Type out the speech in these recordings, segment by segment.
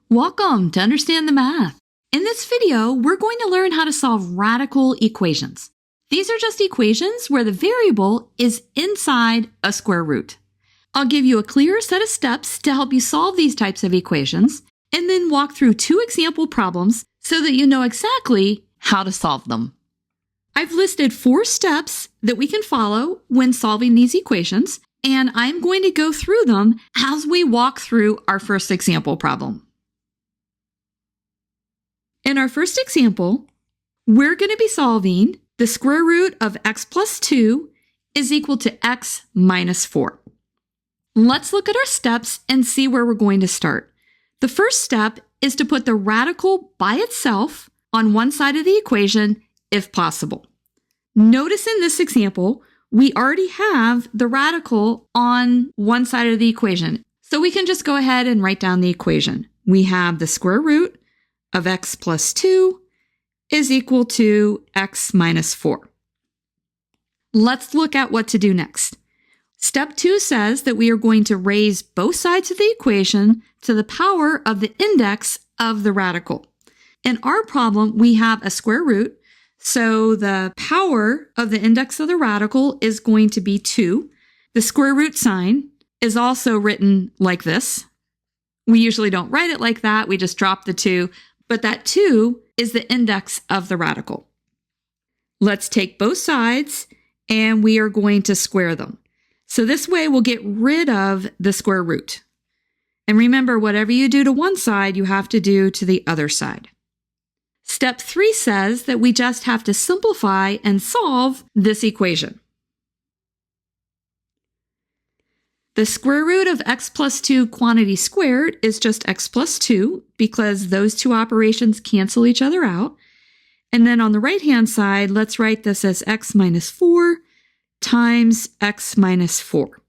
Welcome to Understand the Math. In this video, we're going to learn how to solve radical equations. These are just equations where the variable is inside a square root. I'll give you a clear set of steps to help you solve these types of equations, and then walk through 2 example problems so that you know exactly how to solve them. I've listed 4 steps that we can follow when solving these equations, and I'm going to go through them as we walk through our first example problem. In our first example, we're going to be solving the square root of x plus 2 is equal to x minus 4. Let's look at our steps and see where we're going to start. The first step is to put the radical by itself on one side of the equation, if possible. Notice in this example, we already have the radical on one side of the equation, so we can just go ahead and write down the equation. We have the square root of x plus 2 is equal to x minus 4. Let's look at what to do next. Step 2 says that we are going to raise both sides of the equation to the power of the index of the radical. In our problem, we have a square root, so the power of the index of the radical is going to be 2. The square root sign is also written like this. We usually don't write it like that, we just drop the 2. But that 2 is the index of the radical. Let's take both sides and we are going to square them. So this way we'll get rid of the square root. And remember, whatever you do to one side, you have to do to the other side. Step 3 says that we just have to simplify and solve this equation. The square root of x plus 2 quantity squared is just x plus 2 because those two operations cancel each other out. And then on the right-hand side, let's write this as x minus 4 times x minus 4.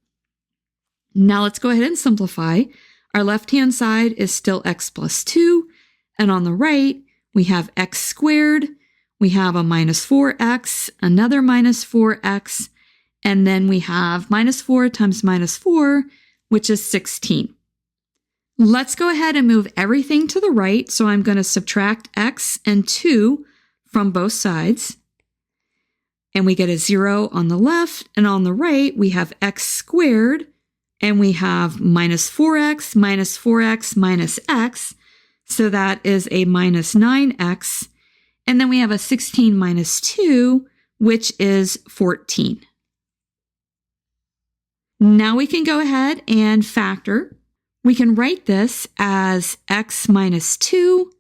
Now let's go ahead and simplify. Our left-hand side is still x plus 2, and on the right, we have x squared, we have a minus 4x, another minus 4x, and then we have minus 4 times minus 4, which is 16. Let's go ahead and move everything to the right. So I'm going to subtract x and 2 from both sides. And we get a 0 on the left. And on the right, we have x squared. And we have minus 4x minus x. So that is a minus 9x. And then we have a 16 minus 2, which is 14. Now we can go ahead and factor. We can write this as x minus 2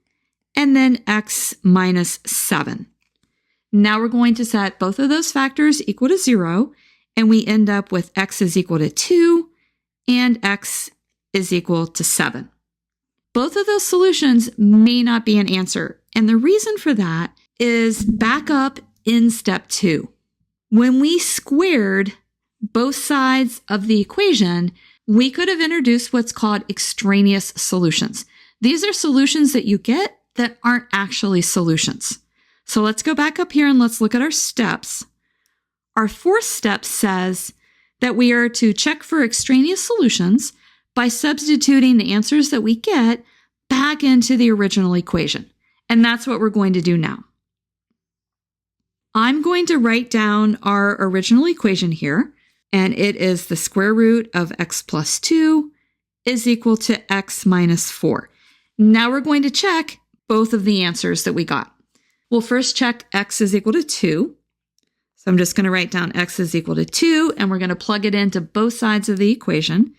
and then x minus 7. Now we're going to set both of those factors equal to 0, and we end up with x is equal to 2 and x is equal to 7. Both of those solutions may not be an answer, and the reason for that is back up in step 2. When we squared both sides of the equation, we could have introduced what's called extraneous solutions. These are solutions that you get that aren't actually solutions. So let's go back up here and let's look at our steps. Our 4th step says that we are to check for extraneous solutions by substituting the answers that we get back into the original equation. And that's what we're going to do now. I'm going to write down our original equation here. And it is the square root of x plus 2 is equal to x minus 4. Now we're going to check both of the answers that we got. We'll first check x is equal to 2. So I'm just going to write down x is equal to 2, and we're going to plug it into both sides of the equation.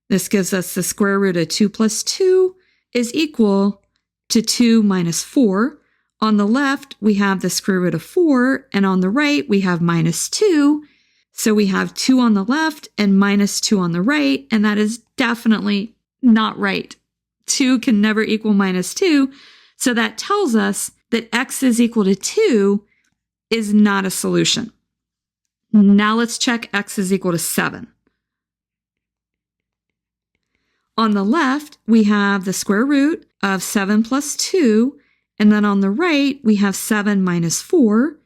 This gives us the square root of 2 plus 2 is equal to 2 minus 4. On the left, we have the square root of 4, and on the right, we have minus 2. So we have 2 on the left and minus 2 on the right, and that is definitely not right. 2 can never equal minus 2, so that tells us that x is equal to 2 is not a solution. Now let's check x is equal to 7. On the left, we have the square root of 7 plus 2, and then on the right, we have 7 minus 4.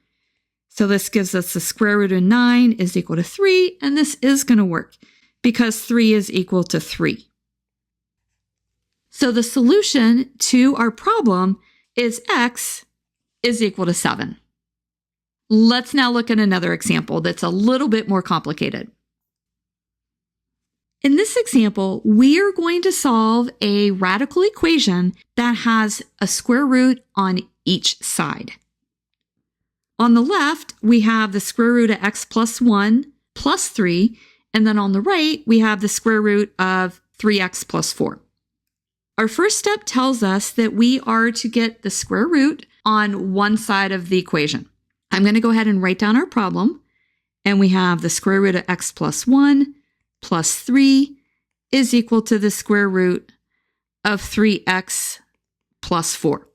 So this gives us the square root of 9 is equal to 3, and this is going to work because 3 is equal to 3. So the solution to our problem is x is equal to 7. Let's now look at another example that's a little bit more complicated. In this example, we are going to solve a radical equation that has a square root on each side. On the left, we have the square root of x plus 1 plus 3, and then on the right, we have the square root of 3x plus 4. Our first step tells us that we are to get the square root on one side of the equation. I'm going to go ahead and write down our problem, and we have the square root of x plus 1 plus 3 is equal to the square root of 3x plus 4.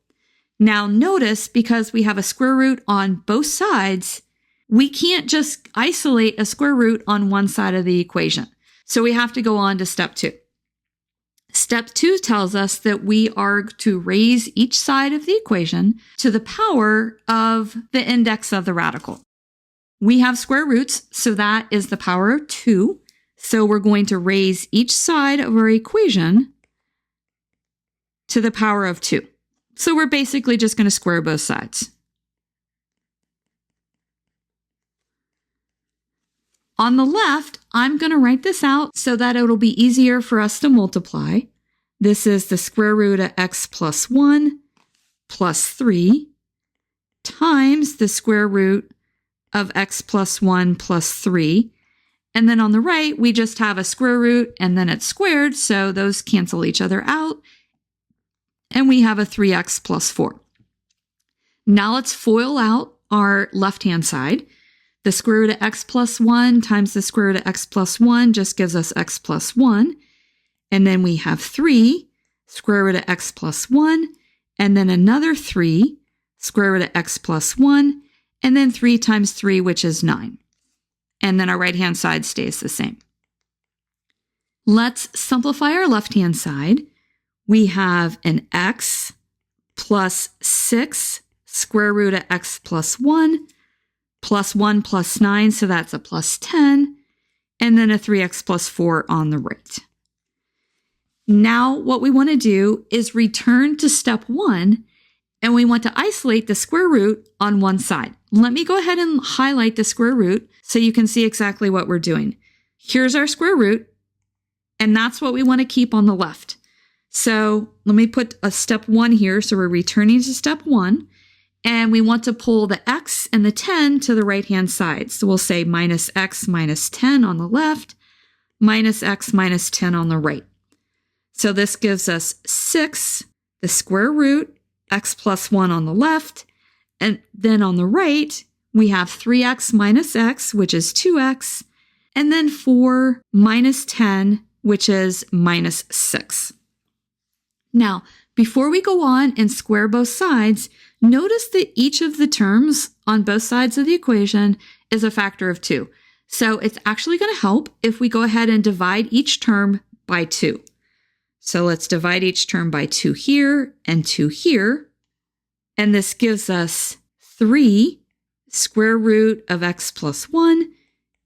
Now notice, because we have a square root on both sides, we can't just isolate a square root on one side of the equation. So we have to go on to step 2. Step 2 tells us that we are to raise each side of the equation to the power of the index of the radical. We have square roots, so that is the power of 2. So we're going to raise each side of our equation to the power of 2. So we're basically just going to square both sides. On the left, I'm going to write this out so that it'll be easier for us to multiply. This is the square root of x plus 1 plus 3 times the square root of x plus 1 plus 3. And then on the right, we just have a square root and then it's squared, so those cancel each other out. And we have a 3x plus 4. Now let's FOIL out our left-hand side. The square root of x plus 1 times the square root of x plus 1 just gives us x plus 1. And then we have 3, square root of x plus 1, and then another 3, square root of x plus 1, and then 3 times 3, which is 9. And then our right-hand side stays the same. Let's simplify our left-hand side. We have an x plus 6, square root of x plus 1 plus 9, so that's a plus 10, and then a 3x plus 4 on the right. Now what we want to do is return to step 1, and we want to isolate the square root on one side. Let me go ahead and highlight the square root so you can see exactly what we're doing. Here's our square root, and that's what we want to keep on the left. So let me put a step 1 here. So we're returning to step 1, and we want to pull the x and the 10 to the right-hand side. So we'll say minus x minus 10 on the left, minus x minus 10 on the right. So this gives us 6, the square root, x plus 1 on the left, and then on the right, we have 3x minus x, which is 2x, and then 4 minus 10, which is minus 6. Now, before we go on and square both sides, notice that each of the terms on both sides of the equation is a factor of 2. So it's actually going to help if we go ahead and divide each term by 2. So let's divide each term by 2 here and 2 here. And this gives us 3 square root of x plus 1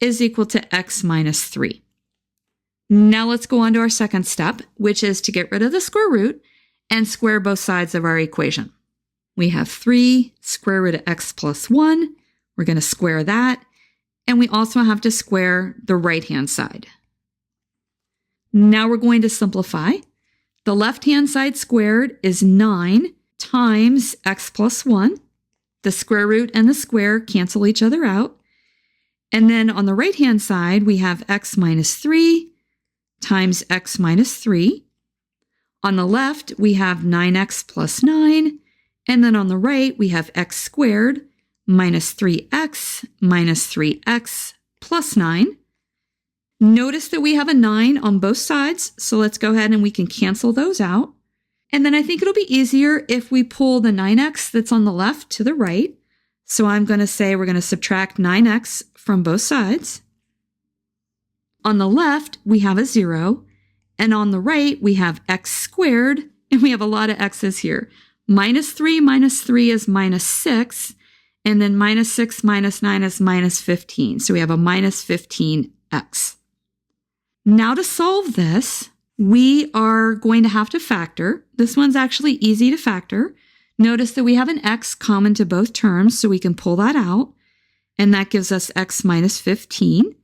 is equal to x minus 3. Now let's go on to our second step, which is to get rid of the square root and square both sides of our equation. We have 3 square root of x plus 1. We're going to square that. And we also have to square the right-hand side. Now we're going to simplify. The left-hand side squared is 9 times x plus 1. The square root and the square cancel each other out. And then on the right-hand side, we have x minus 3 times x minus 3. On the left, we have 9x plus 9. And then on the right, we have x squared minus 3x minus 3x plus 9. Notice that we have a 9 on both sides, so let's go ahead and we can cancel those out. And then I think it'll be easier if we pull the 9x that's on the left to the right. So I'm going to say we're going to subtract 9x from both sides. On the left, we have a 0. And on the right, we have x squared, and we have a lot of x's here. Minus 3 is minus 6, and then minus 6 minus 9 is minus 15. So we have a minus 15x. Now to solve this, we are going to have to factor. This one's actually easy to factor. Notice that we have an x common to both terms, so we can pull that out, and that gives us x minus 15.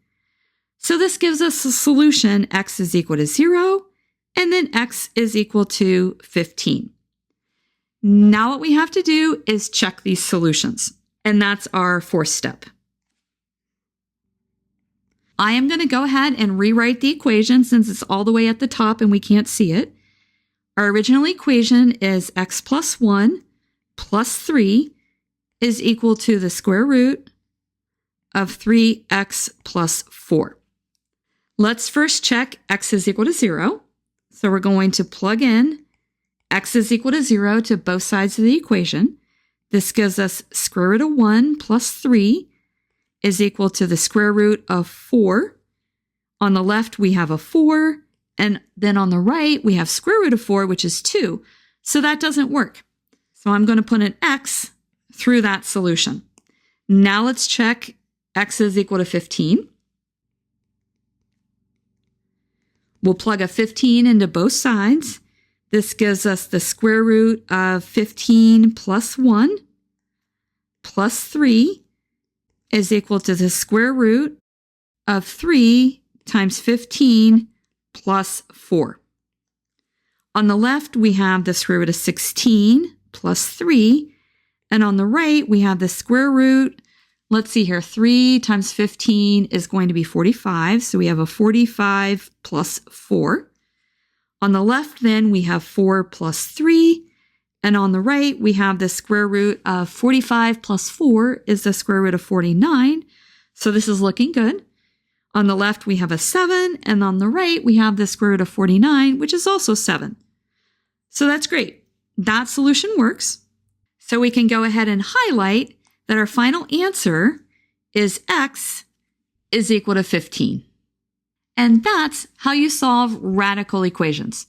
So this gives us a solution, x is equal to 0, and then x is equal to 15. Now what we have to do is check these solutions, and that's our fourth step. I am going to go ahead and rewrite the equation since it's all the way at the top and we can't see it. Our original equation is x plus 1 plus 3 is equal to the square root of 3x plus 4. Let's first check x is equal to 0. So we're going to plug in x is equal to 0 to both sides of the equation. This gives us square root of 1 plus 3 is equal to the square root of 4. On the left, we have a 4, and then on the right, we have square root of 4, which is 2. So that doesn't work. So I'm going to put an x through that solution. Now let's check x is equal to 15. We'll plug a 15 into both sides. This gives us the square root of 15 plus 1 plus 3 is equal to the square root of 3 times 15 plus 4. On the left, we have the square root of 16 plus 3. And on the right, we have the square root. Let's see here, 3 times 15 is going to be 45. So we have a 45 plus 4. On the left, then, we have 4 plus 3. And on the right, we have the square root of 45 plus 4 is the square root of 49. So this is looking good. On the left, we have a 7. And on the right, we have the square root of 49, which is also 7. So that's great. That solution works. So we can go ahead and highlight that our final answer is x is equal to 15. And that's how you solve radical equations.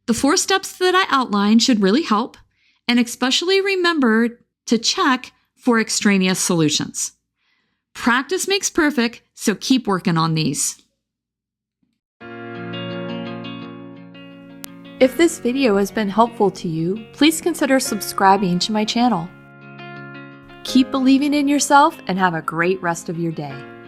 The 4 steps that I outlined should really help, and especially remember to check for extraneous solutions. Practice makes perfect, so keep working on these. If this video has been helpful to you, please consider subscribing to my channel. Keep believing in yourself and have a great rest of your day.